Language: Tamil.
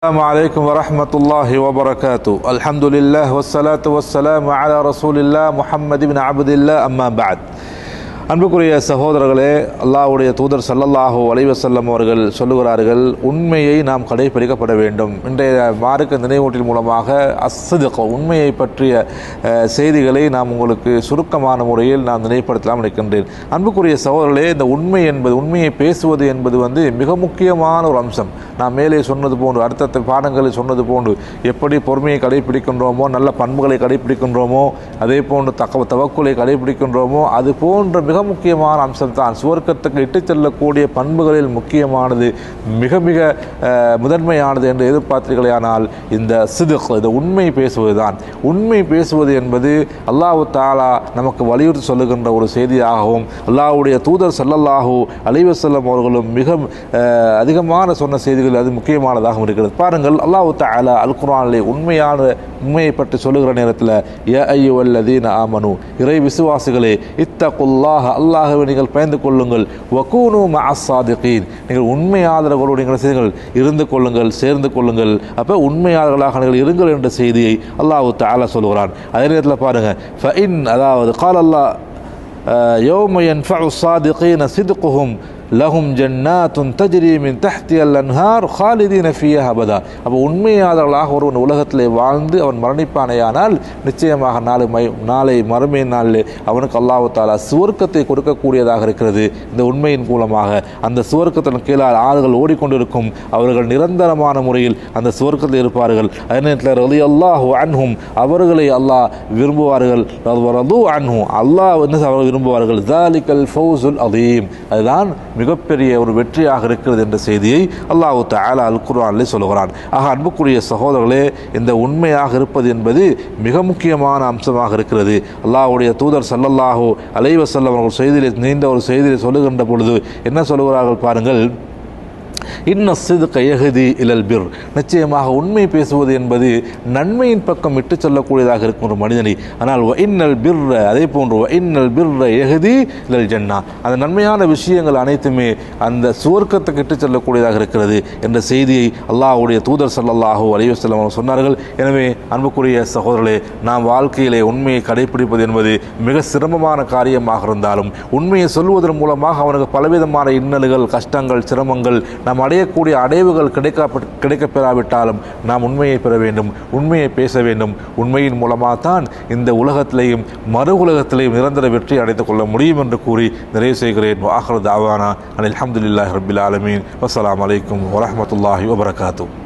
السلام عليكم ورحمة الله وبركاته. الحمد لله والصلاة والسلام على رسول الله محمد بن عبد الله أما بعد. அன்புக்குரிய சகோதரர்களே, அல்லாஹ்வுடைய தூதர் ஸல்லல்லாஹு அலைஹி வஸல்லம் அவர்கள் சொல்லுகிறார்கள், உண்மையை நாம் கடைபிடிக்கப்பட வேண்டும். இன்றைய மார்க்க நினைவூட்டின் மூலமாக அஸ்ஸித்க், உண்மையை பற்றிய செய்திகளை நாம் உங்களுக்கு சுருக்கமான முறையில் நான் நினைவுபடுத்தலாம் நினைக்கின்றேன். அன்புக்குரிய சகோதரர்களே, இந்த உண்மை என்பது, உண்மையை பேசுவது என்பது மிக முக்கியமான ஒரு அம்சம். நாம் மேலே சொன்னது போன்று, அடுத்த பாடங்களில் சொன்னது போன்று, எப்படி பொறுமையை கடைபிடிக்கின்றோமோ, நல்ல பண்புகளை கடைபிடிக்கின்றோமோ, அதே போன்று தவக்குலை கடைபிடிக்கின்றோமோ, அது போன்ற மிக முக்கியமான அம்சம் தான் சுவர்க்கத்துக்கு இட்டுச் செல்லக்கூடிய பண்புகளில் முக்கியமானது, மிக மிக முதன்மையானது என்று எதிர்பார்த்தீர்களானால் இந்த சித்க், இந்த உண்மை பேசுவதுதான். உண்மை பேசுவது என்பது அல்லாஹ் தஆலா நமக்கு வலியுறுத்தி சொல்லுகின்ற ஒரு செய்தியாகவும், அல்லாஹ்வுடைய தூதர் ஸல்லல்லாஹு அலைஹி வஸல்லம் அவர்களும் மிக அதிகமான சொன்ன செய்திகள் அது முக்கியமானதாகவும் இருக்கிறது. பாருங்கள், அல்லாஹ் தஆலா அல் குர்ஆனிலே உண்மையை பற்றி சொல்லுகிற நேரத்தில், யா அய்யுஹல்லதீன ஆமனு, இறை விசுவாசிகளே, இத்தகுல்லாஹ, அல்லாஹ்வை நீங்கள் பயந்து கொள்ளுங்கள், வகூனு மஅஸ் ஸாதிகீன், நீங்கள் உண்மையாளர்களோடு நீங்கள் செய்யுங்கள், இருந்து கொள்ளுங்கள், சேர்ந்து கொள்ளுங்கள். அப்போ உண்மையாளர்களாக நீங்கள் இருங்கள் என்ற செய்தியை அல்லாஹ் தஆலா சொல்கிறான். அதே நேரத்தில் பாருங்க, ஃபஇன், அதாவது கால் அல்லாஹ் யௌம யன்ஃபஉ ஸாதிகீன சித்குஹும் லஹும் ஜன்னாத்துன் தஜ்ரி மின் தஹ்திஹல் அன்ஹார் ஹாலிதீன ஃபீஹா அபதா. அப்போ உண்மையாளர்களாக ஒருவன் உலகத்திலே வாழ்ந்து அவன் மரணிப்பானேயானால் நிச்சயமாக நாளை மறுமை நாளில் அவனுக்கு அல்லாஹ் தஆலா சுவர்க்கத்தை கொடுக்கக்கூடியதாக இருக்கிறது. இந்த உண்மையின் மூலமாக அந்த சுவர்க்கத்தின் கீழால் ஆறுகள் ஓடிக்கொண்டிருக்கும். அவர்கள் நிரந்தரமான முறையில் அந்த சுவர்க்கத்தில் இருப்பார்கள். அதே நேரத்தில் ரலியல்லாஹு அன்ஹும், அவர்களை அல்லாஹ் விரும்புவார்கள், ரது அன்ஹு, அல்லாஹ் அவர்கள் விரும்புவார்கள். ஸாலிகல் ஃபௌஸுல் அதீம், அதுதான் மிகப்பெரிய ஒரு வெற்றியாக இருக்கிறது என்ற செய்தியை அல்லாஹ் தஆலா அல் குர்ஆனிலே சொல்கிறான். ஆக அன்புக்குரிய சகோதரர்களே, இந்த உண்மையாக இருப்பது என்பது மிக முக்கியமான அம்சமாக இருக்கிறது. அல்லாஹ்வுடைய தூதர் ஸல்லல்லாஹு அலைஹி வஸல்லம் அவர்கள் நீண்ட ஒரு செய்தியை சொல்லுகின்ற பொழுது என்ன சொல்கிறார்கள் பாருங்கள், இன்ன ஸித்க யஹ்தி இலல் பிர், நிச்சயமாக உண்மை பேசுவது என்பது நன்மையின் பக்கம் இட்டு செல்லக்கூடியதாக இருக்கும் ஒரு மனிதனை. ஆனால் வ இன்னல் பிர்ர, அதே போன்று வ இன்னல் பிர்ர யஹ்தி இலல் ஜன்னா, அந்த நன்மையான விஷயங்கள் அனைத்துமே அந்த சுவர்க்கத்துக்கு இட்டு செல்லக்கூடியதாக இருக்கிறது என்ற செய்தியை அல்லாஹ்வுடைய தூதர் ஸல்லல்லாஹு அலைஹி வஸல்லம் அவர்கள் சொன்னார்கள். எனவே அன்புக்குரிய சகோதரர்களே, நாம் வாழ்க்கையிலே உண்மையை கடைபிடிப்பது என்பது மிக சிரமமான காரியமாக இருந்தாலும், உண்மையை சொல்வதன் மூலமாக அவனுக்கு பலவிதமான இன்னல்கள், கஷ்டங்கள், சிரமங்கள், நாம் அடையக்கூடிய அடைவுகள் கிடைக்க பெறாவிட்டாலும் நாம் உண்மையை பெற வேண்டும், உண்மையை பேச வேண்டும். உண்மையின் மூலமாகத்தான் இந்த உலகத்திலேயும் மறு உலகத்திலேயும் நிரந்தர வெற்றி அடைத்துக் கொள்ள முடியும் என்று கூறி நிறைவு செய்கிறேன். ஆஹிரு தஅவானா அனில் ஹம்துலில்லாஹி ரப்பில் ஆலமீன். வஸ்ஸலாமு அலைக்கும் வரஹ்மத்துல்லாஹி வபரகாத்துஹு.